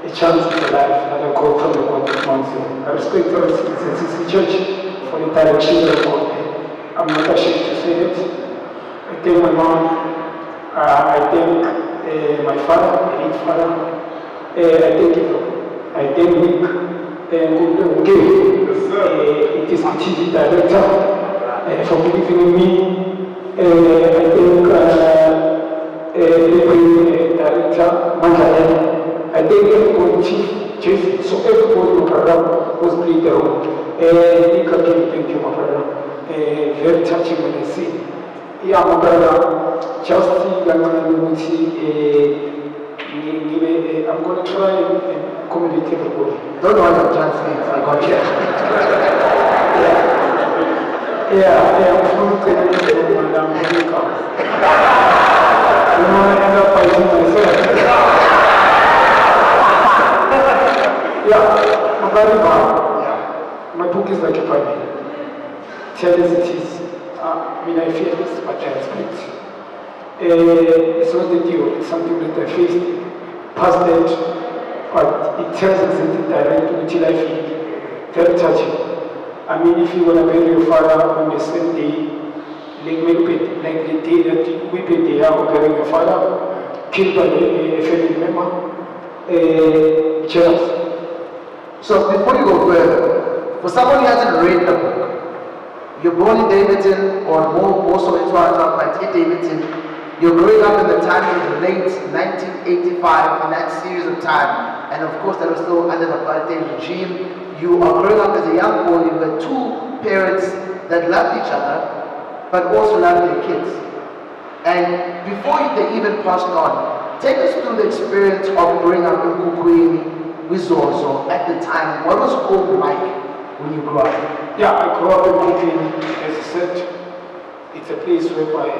a chance in life that I call from the God of Mountain. I respect all citizens in the church for the direction of God. I'm not ashamed to say that. I thank my mom. I thank my father, my late father. I thank you. I thank Nick. It is the TV director for believing in me. I thank the director, Manjaya. I thank everybody, Chief, Chief, so everybody in program was playing their role. Nick, again, thank you, my brother. Very touching when I see. Yeah, my brother, just I'm going to try and accommodate everybody. Don't know your translate, I got you. I'm from Canada, Madam Monica. You know, I end up fighting myself. I'm very bad. My book is like a Bible. Tell us it is. I fear this, but I respect. It's not the deal, it's something that I faced past that, but it tells us something direct to life. Very touching. If you want to bury your father on the same day, like the day that we paid the year of burying your father, killed by a family member, jealous. So before you go further, for someone who hasn't read the book, you're born in Davidson, or more so into our but in Davidson, you're growing up in the time of the late 1985, in that series of time, and of course that was still under the apartheid regime. You are growing up as a young boy, you had two parents that loved each other, but also loved their kids. And before they even passed on, take us through the experience of growing up in Kukwini, Wizozo, at the time. What was home like when you grew up? I grew up in Kukwini, as I said. It's a place whereby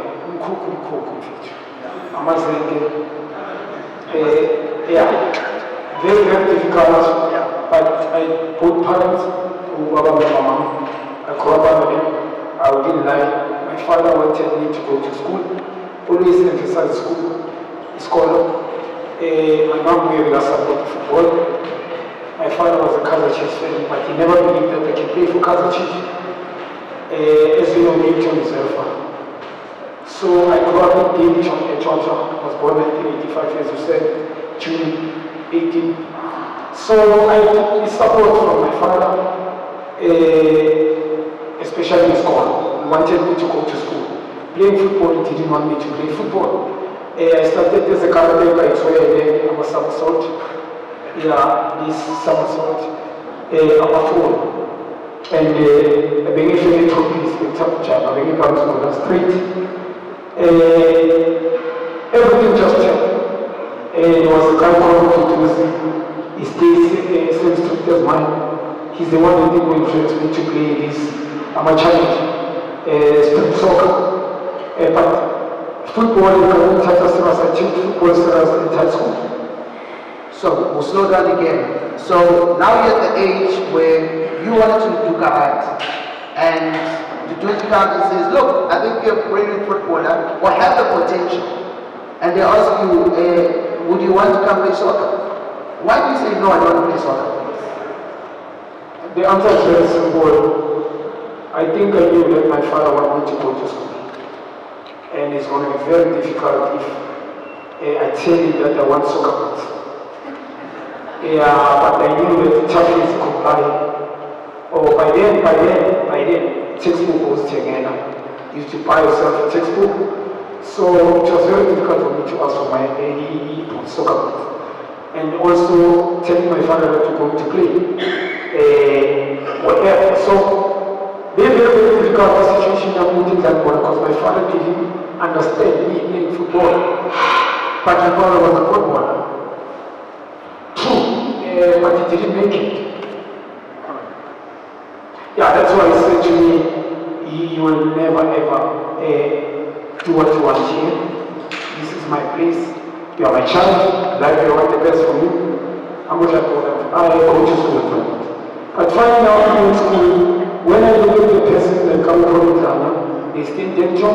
very, very difficult. But I both parents, who were my mom, I grew up with them. I wouldn't lie. My father wanted me to go to school, always emphasize school. My mom really supported football. My father was a Kaizer Chiefs fan, but he never believed that I can play for Kaizer Chiefs. As you know, Newton is Alpha. So I grew up in Georgia. I was born in 1985, as you said, June 18. So I took support from my father, especially in school. He wanted me to go to school. Playing football, he didn't want me to play football. I started as a karate by 12, I was somersault. This somersault, I'm a fool. And I began feeling trophies in top job. I began going to the street. Everything just changed. There was a guy called Tutuzi. He stays same street as mine. He's the one that did influence me to play this amateur street soccer. But football, you can touch us as I took football as in high school. So we'll slow down again. So now you're at the age where you wanted to do karate, and the doing karate says, look, I think you're a brilliant footballer or have the potential. And they ask you, would you want to come play soccer? Why do you say, no, I don't want to play soccer? The answer is very simple. I think I knew that my father wanted me to go to school. And it's going to be very difficult if I tell him that I want soccer. But I knew that the toughness could buy. By then, textbook was Tengena. You used to buy yourself a textbook. So it was very difficult for me to ask for my soccer. And also telling my father that to go to play. Whatever. So, very, very difficult situation of putting that one because my father didn't understand me playing football. But my father was a footballer. True, but he didn't make it. That's why he said to me, you will never ever do what you want here. This is my place. You are my child. I want the best for you. I'm going to go to school. But finding out in school, when I look at the person that comes from Ghana, they stay in danger.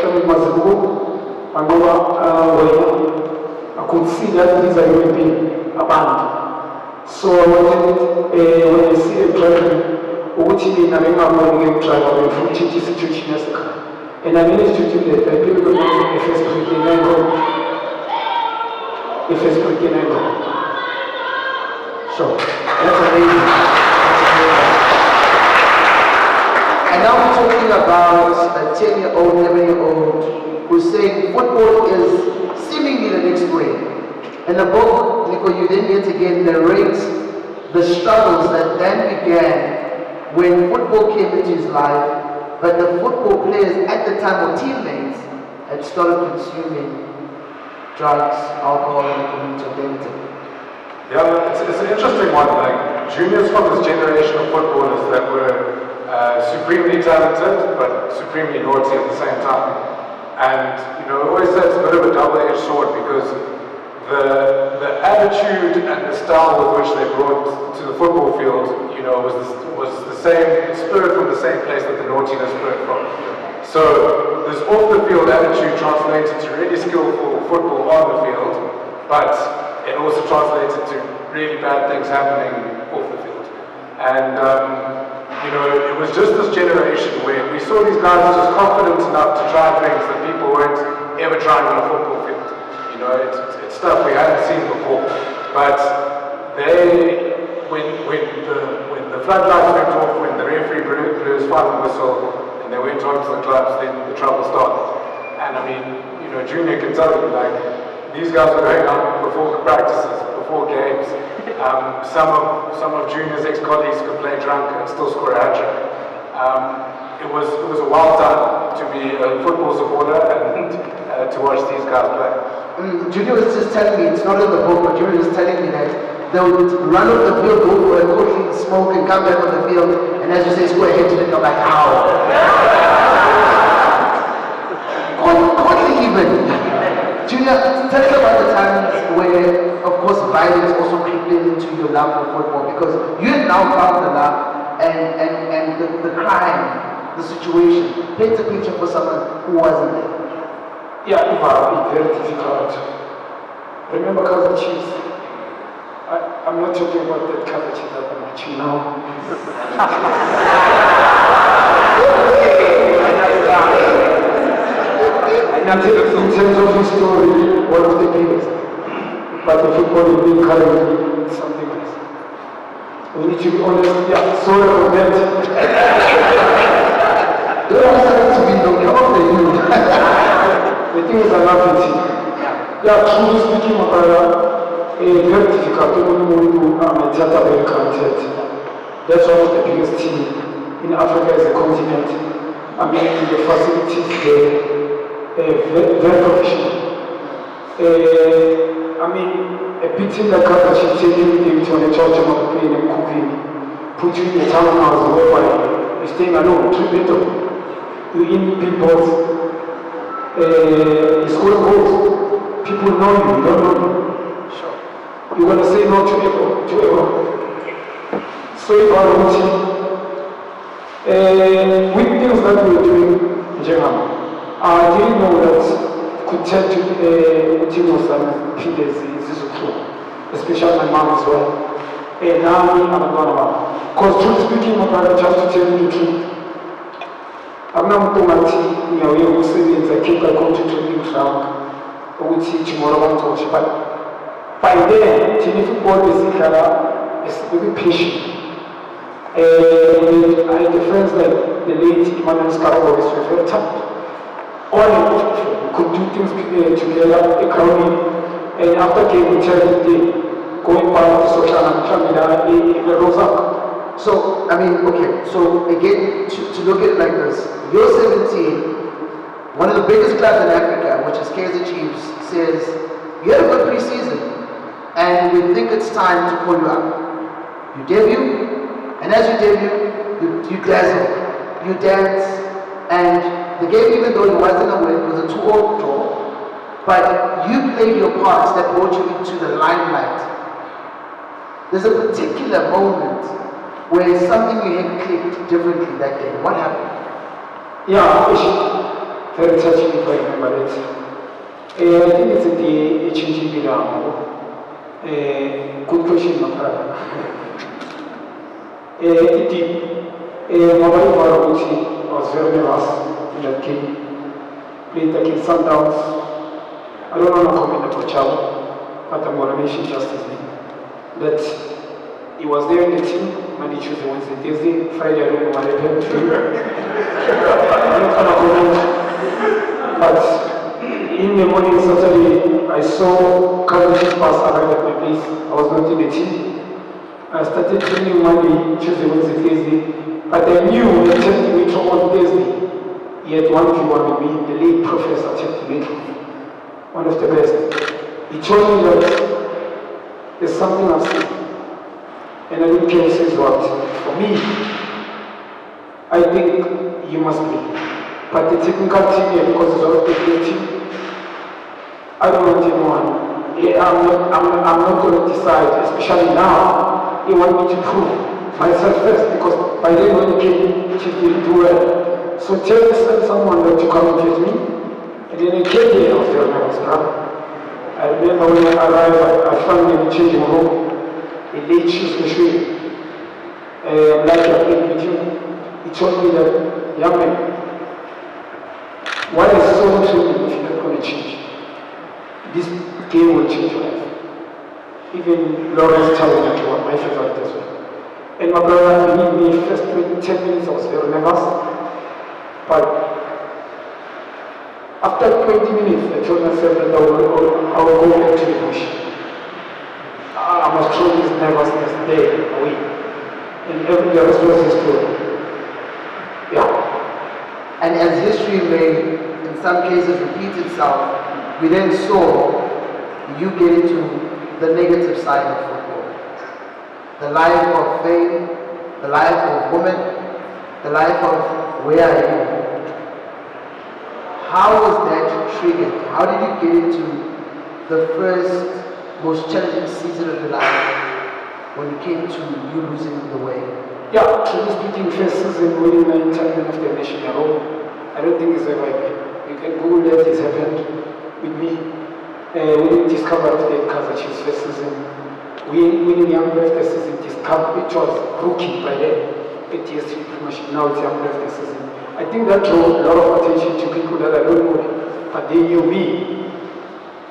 Coming Mazuko, Anova, I could see that these are human beings, abantu. So I wanted, when I see them driving, I remember when I drive from Chichi situation as and I managed to do that. I built a Facebook in Angle. A Facebook in Angle. So, that's amazing. And now we're talking about a 10-year-old, 11-year-old who's saying football is seemingly the next way. In the book, Nico, you then yet again narrate the struggles that then began when football came into his life, but the football players at the time, or teammates, had started consuming drugs, alcohol, and the community of Denton. Yeah, it's an interesting one. Like, juniors from this generation of footballers that were supremely talented, but supremely naughty at the same time. And, you know, I always say it's a bit of a double-edged sword because the attitude and the style with which they brought to the football field, you know, was the same, spirit from the same place that the naughtiness spirit from. So this off-the-field attitude translated to really skillful football on the field, but it also translated to really bad things happening off the field. And, you know, it was just this generation where we saw these guys just confident enough to try things that people weren't ever trying on a football field. You know, it's stuff we hadn't seen before. But when the floodlights went off, when the referee blew his final whistle, and they went on to the clubs, then the trouble started. And I mean, you know, Junior can tell you, like, these guys were going out before practices, before games. Some of Junior's ex-colleagues could play drunk and still score a hat-trick. It was a wild time to be a football supporter and to watch these guys play. Junior was just telling me, it's not in the book, but Junior was telling me that they would run off the field, go for a coffee, smoke, and come back on the field, and as you say, score a head-trick, I'm like, how? Quickly even. Junior, tell us about the times where, of course, violence also crept into your love for football, because you have now found the love and the crime, the situation. Paint a picture for someone who wasn't there. Yeah, it was very difficult. Remember Cousin Chiefs? I'm not talking about that Cousin Chiefs that much, you know. In terms of his story, one of the biggest. But the football is being currently something else. We need to be honest, yeah, sorry for that. Don't have to be looking after you. The things are not easy. Yeah, truly speaking, very difficult to do theater very granted. That's one of the biggest teams in Africa as a continent. I mean, the facilities there, very professional. I mean, a big team like Kakashi taking you to a church and playing and cooking, put you in a townhouse whereby you're staying alone, 3 bedrooms. You in billboards. You score goals. People know you don't know you. Sure. You're going to say no to everyone. So if I with things that we were doing in Japan, I didn't know that could tell to some Peter's is true, especially my mom as well. And now I'm not because truth speaking, my brother just to tell you the truth. I'm not going to say I keep going to training track. I will teach tomorrow on coach. But by then, team football is very patient. And I have friends like the late Emmanuel Scarborough is very tough. All in could do things together, economy, and after game we tell them going back to social media, it rose up. So, I mean, okay, so again, to look at it like this, you're 17, one of the biggest clubs in Africa, which is Kaizer Chiefs, says, you had a good preseason, and we think it's time to pull you up. You debut, and as you debut, you dazzle, you dance, and the game, even though it wasn't a win, was a 2-0 draw, but you played your parts that brought you into the limelight. There's a particular moment where something you had clicked differently that day. What happened? Yeah, very touching if I remember it. I think it's the changing bill. Good question, my brother. Mobile Baruchi was very nervous in that game. Played against Sundowns. I don't want to comment about Chow, but I'm going to mention just his name. That he was there in the team Monday, Tuesday, Wednesday, Thursday, Friday, I don't know what happened to him. I'm not going to comment. But in the morning, Saturday, I saw Khanye pass arrive at my place. I was not in the team. I started training Monday, Tuesday, Wednesday, Thursday, but I knew the technique on Thursday. He had 1v1 with me, the lead professor technique, one of the best. He told me that there's something I've seen, and I didn't care who says what. For me, I think you must be. But the technical team here, because it's all the team, I don't want anyone. I'm not going to decide, especially now. They want me to prove myself first, because by then when he came, she didn't do well. So tell someone that to come and get me. And then I came here, I was very nervous, I remember when I arrived, I found him changing room. He laid shoes for sure. Like I played with him, he told me that, young man, what is so much if you're not going to change? This game will change your life. Even Lawrence telling me what my favorite as well. And my brother, believe me, first 10 minutes I was very nervous. But after 20 minutes, I told myself that I will go back to the bush. I must throw this nervousness there away. And the rest was history. Yeah. And as history may, in some cases, repeat itself, we then saw you get into the negative side of football. The life of fame, the life of women, the life of where are you? How was that triggered? How did you get into the first, most challenging season of your life when it came to you losing the way? Yeah, truly speaking, first season winning 9 champion of the nation alone, I don't think it's ever happened. You can Google that, it's happened with me. We didn't discover today Kaizer Chiefs first season. Winning Young Ref the season, it was rookie by then. 8 years pretty much, now it's Young Ref the season. I think that drew a lot of attention to people that I don't know, but they knew me.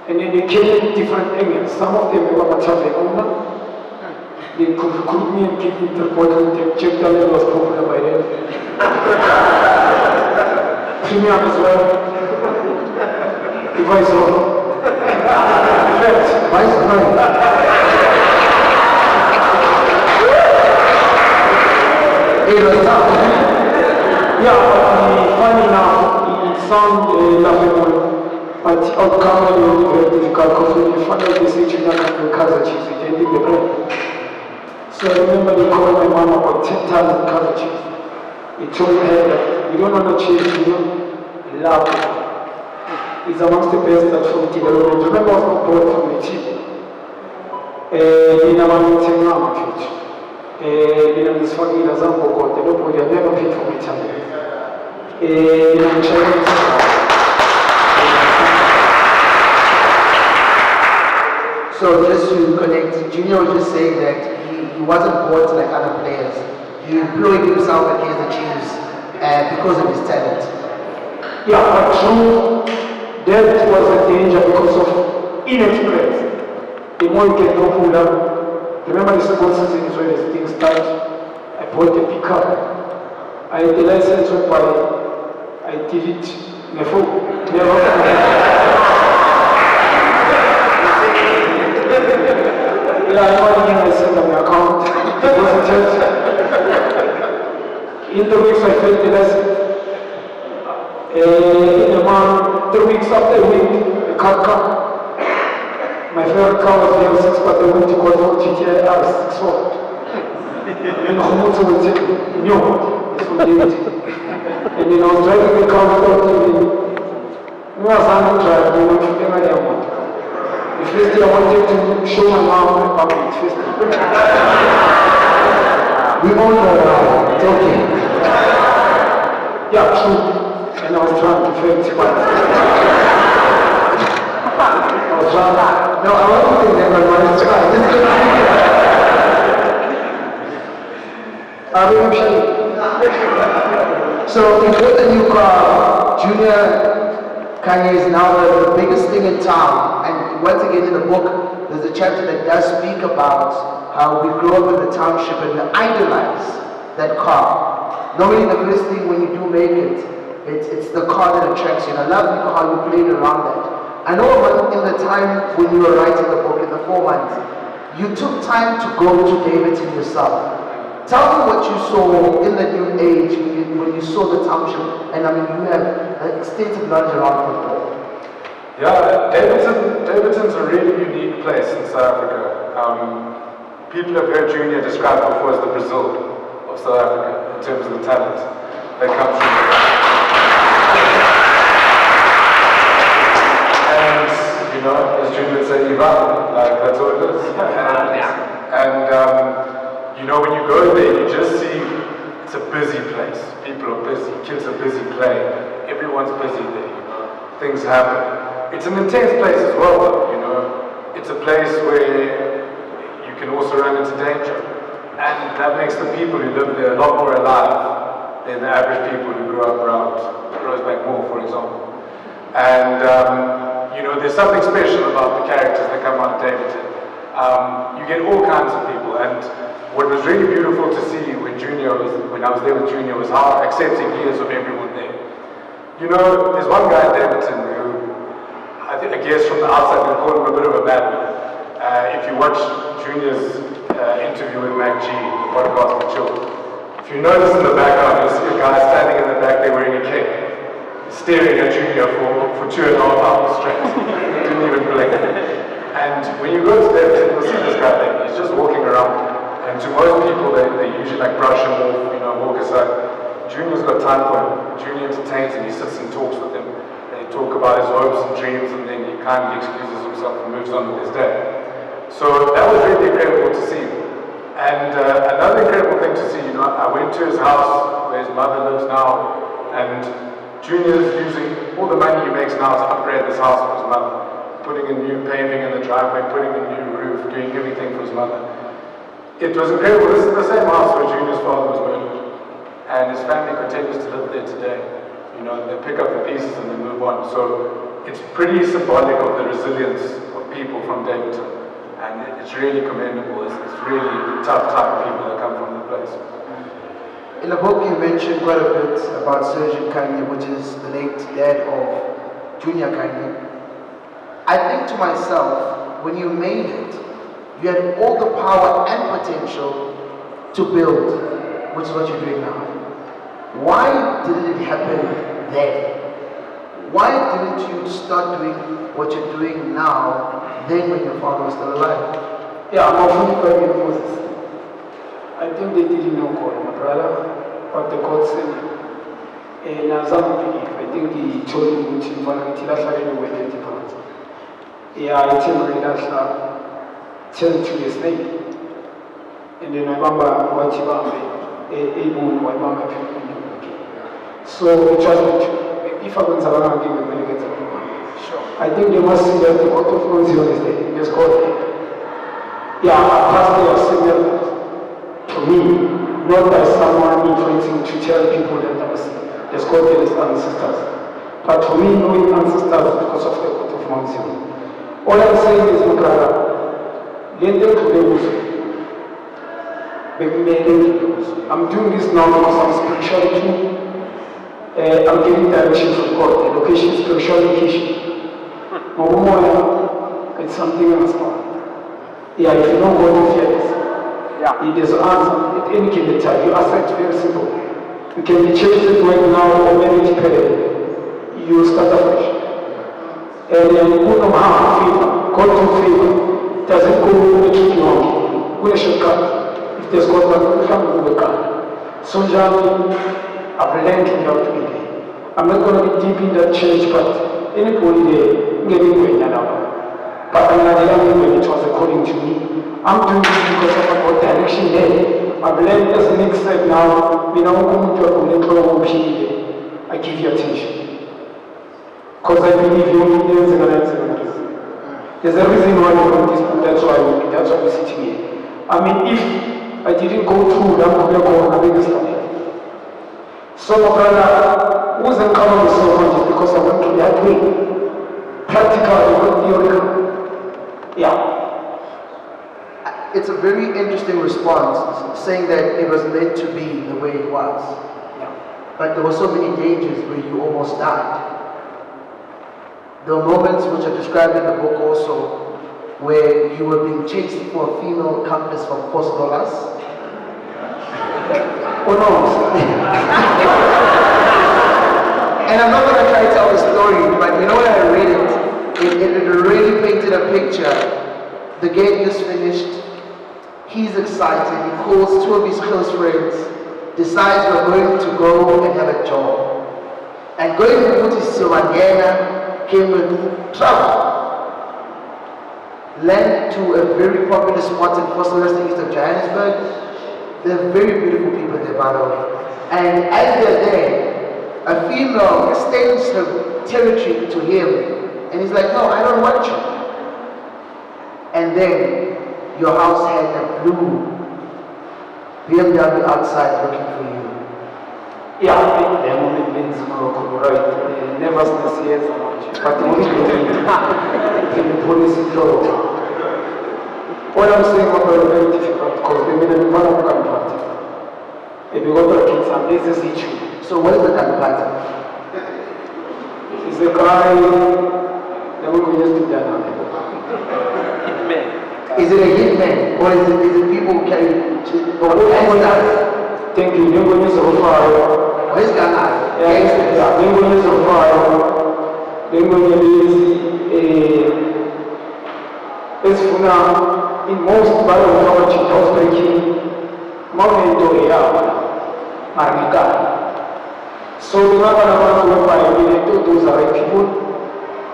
And then they came in different angles. Some of them were much of the owner. They could recruit me and keep me to the point and check the level was popular by then. Premium as well. If I saw. Vice Yeah, but funny now, it sounds laughable, but the outcome will be very difficult because when you find out this age, you're not going to Kaizer Chiefs, it ended the brain. So I remember they called my mom about 10 times in Kaizer Chiefs. He told her that we don't want to change, we don't love it. He's amongst the best at from development. Remember, I was not born from the team. In our meeting now, in this funny example, God, the Lord would have never paid for my time. In our Chinese. So just to connect, Junior was just saying that he wasn't bought like other players. He employed himself at Kaizer Chiefs because of his talent. Yeah, but true. That was a danger because of inexperience. The more you get no pulled up. Remember the second season is when this thing started. I bought the pickup. I had the license whereby I did it in a phone. Yeah, I money I sent on my account. It wasn't in the weeks I felt the license. In a month, 3 weeks after a week, the car come. My favorite car was the 06, but I went to go for GTI R6 Ford. And the motor will take me, no, it's from David. And then I was driving the car without even, I was on the drive, I went to the one. The first day I wanted to show my mom my family, first day. We all know it's okay. Yeah, true. And I was trying to fix it. I was trying. No, I wasn't saying that, but I was trying. Just So you got the new car, Junior Khanye is now the biggest thing in town. And once again in the book, there's a chapter that does speak about how we grew up in the township and we idolize that car. Normally the first thing when you do make it, it's the car that attracts you. And I love how you played around that. I know in the time when you were writing the book, in the 4 months, you took time to go to Davidson yourself. Tell me what you saw in the new age when you saw the township, and I mean you have an extensive knowledge around football. Yeah, Davidson's a really unique place in South Africa. People have heard Junior described before as the Brazil of South Africa in terms of the talent that comes from it. And, you know, as Junior would say, Ivan, like that's all it is. You know, when you go there, you just see it's a busy place. People are busy, kids are busy playing, everyone's busy there, you know, things happen. It's an intense place as well, though, you know. It's a place where you can also run into danger. And that makes the people who live there a lot more alive than the average people who grew up around Rosebank Mall, for example. And, you know, there's something special about the characters that come out of Davidson. You get all kinds of people, and what was really beautiful to see when I was there with Junior was how accepting he is of everyone there. You know, there's one guy in Davidson who, I guess from the outside they call him a bit of a madman. If you watch Junior's interview with Mac G, the podcast with Chill, if you notice in the background, you'll see a guy standing in the back there wearing a cape, staring at Junior for 2.5 hours straight. Didn't even blink. And when you go to Davidson, you'll see this guy there. He's just walking around. And to most people, they usually like brush him off, you know, walk aside. Junior's got time for him. Junior entertains him, he sits and talks with him. They talk about his hopes and dreams, and then he kindly excuses himself and moves on with his day. So that was really incredible to see. And another incredible thing to see, you know, I went to his house where his mother lives now, and Junior's using all the money he makes now to upgrade this house for his mother. Putting in new paving in the driveway, putting in new roof, doing everything for his mother. It was incredible. This is the same house where Junior's father was murdered. And his family continues to live there today. You know, they pick up the pieces and they move on. So it's pretty symbolic of the resilience of people from Davidson. And it's really commendable. It's really tough type of people that come from the place. In the book you mentioned quite a bit about Sergeant Khanye, which is the late dad of Junior Khanye. I think to myself, when you made it, you had all the power and potential to build, which is what you're doing now. Why didn't it happen then? Why didn't you start doing what you're doing now, then when your father was still alive? Yeah, I'm offended by Moses. I think they didn't know God, my brother, but the God sent him. And as I believe, I think he told me to invite him away to the yeah, I tell him that 10 to his name. And then I remember what he was able to remember people. So it was if I want to give him a minute, I think they must see that the court of law is there. There's God there. Yeah, I passed their signal to me, not by someone influencing to tell people that there's God there is ancestors. But for me, knowing ancestors because of the court of Mount Zion. All I'm saying is, my brother, I'm doing this now because I'm spirituality. I'm getting direction from God, education, spiritual education. It's something else. Yeah, if you know God, you fear this. Yeah. It is answer at any given time. You ask it very simple. You can be changed right now or maybe dependent. You start afresh. And then you don't have favor. God to favor. Doesn't go to keep you on. When you should cut. If there's God, you can't move the car. So Johnny, I've learned how to be there. I'm not going to be deep in that church, but anybody there, getting away now. But I'm not learning when it was according to me. I'm doing this because of about direction there. I've learned as Nick said now, I give you attention. Because I believe you only dance and dance. There's a reason why we wrote this book, that's why we're sitting here. I mean, if I didn't go through that, I would have been study. So, my brother, who's encouraged so much is because I went to that way. Practical, not theoretical. Yeah. It's a very interesting response, saying that it was meant to be the way it was. Yeah. But there were so many dangers where you almost died. There were moments which are described in the book also, where you were being chased for a female compass from $4. Oh no. And I'm not going to try to tell the story, but you know when I read it, it really painted a picture. The game just finished. He's excited. He calls two of his close friends, decides we're going to go and have a job. And going to put his Silvangena came with trouble. Led to a very popular spot in Foster east of Johannesburg. They're very beautiful people there, by the way. And as they're there, a female extends her territory to him. And he's like, no, I don't want you. And then your house had a blue BMW outside looking for you. Yeah, the moment means right. Never says yes, but the police is low. What I'm saying about it is very difficult because they made a development party. If you go to the kids and this is issue. So what is the party? It's a guy that we could use to Ghana. Is it a hitman or is it people who carry or who ends that? Thank you. Then we use a fire. What is Ghana? Yeah, then we use a fire. Then we use it's in most biology house breaking momento so the one I want to by those are right people.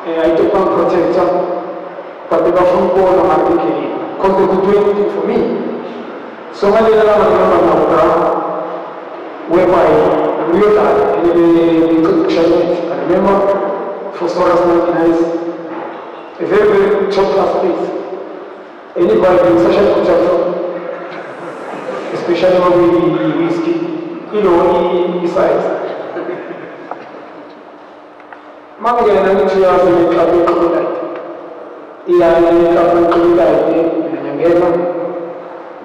I took one protector, but they were from born on because they could do anything for me. So when they whereby I realized and they could share it. I remember for Soras 99 a very, very chocolate place. Anybody in such a culture, especially when we whiskey, besides. Mama get an entry as a couple of night. I couple of night in a game.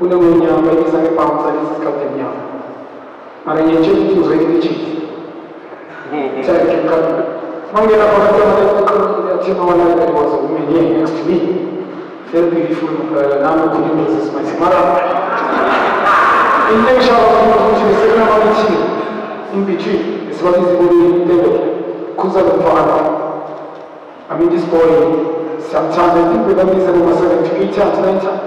Unamunya, by this and pounds, and this is Captain Yam. And I check to ready cheese. Check Mama get a that was a woman here next to me. Very beautiful, now could you resist my smara? In the shower, in between, it's what is the body David, Kuza the father. I mean, this boy, sometimes I think with them is over 7 to 8 times, 9 times.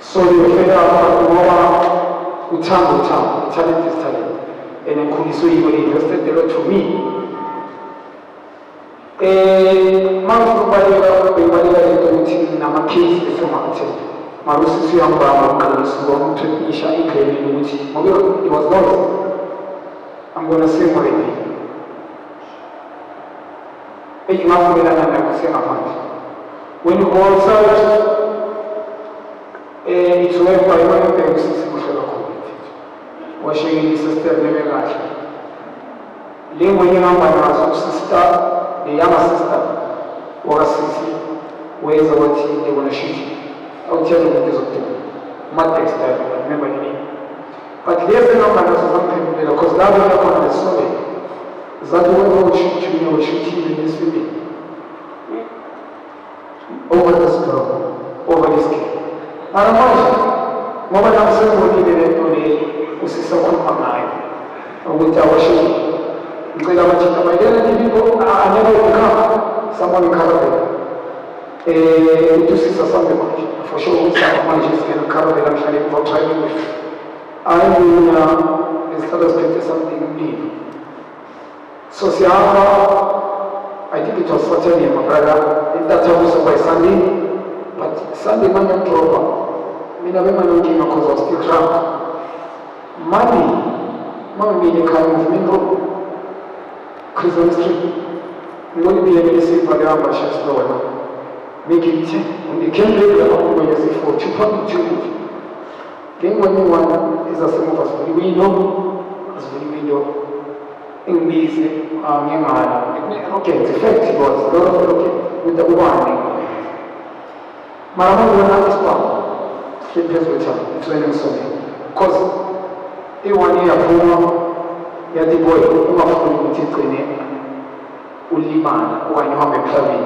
So they fed out more, Utam, talent is talent. And then Kudiso even invested a lot for me. My kids is from Mountain. My Russi Yamba, going to Isha, it was not. I'm going to say what it is. If you have to I will say about when you go outside, it's where by one of them is community. Washing is sister, never like. Then when you have my sister, the younger sister, or a sister. Where's the what they want to shoot you? I'll tell you what is up to my text, I remember the name. But there's the number of something because now we are on the survey. Is that the way we will shoot you or shoot you in this video? Over this girl, over this kid. I don't know. Mama I'm saying what he did to the sister on my mind. Or with our shoot. Because I'm a chicken, my identity people, I never become someone covered. To see something for sure, some money is going to cover the luxury for trying with. I will instead of getting something new. So, I think it was Saturday, my brother, and that time was by Sunday, but Sunday morning proper. I never came because I was still drunk. Mommy made a kind of mingle. Christmas tree. We won't be able to see for the ambassadors. make it, when they came later, when you say for 2.2, then when you want is a sum of us, we know, as we know, in these, okay, it's effective, was a lot of looking with the warning. Mama will not respond, keep his return, it's when you saw me. Because they want here for ya the boy, who are from the Uliman, who I know a clubbing.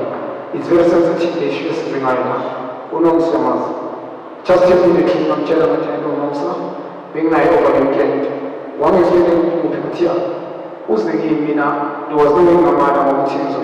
It's very sensitive issues in Ireland. Who knows some us? Just to be the king of Jeddah, I don't know, sir. Being night over the weekend. One is living in Pimutia. Who's the game, there was no man on the teams of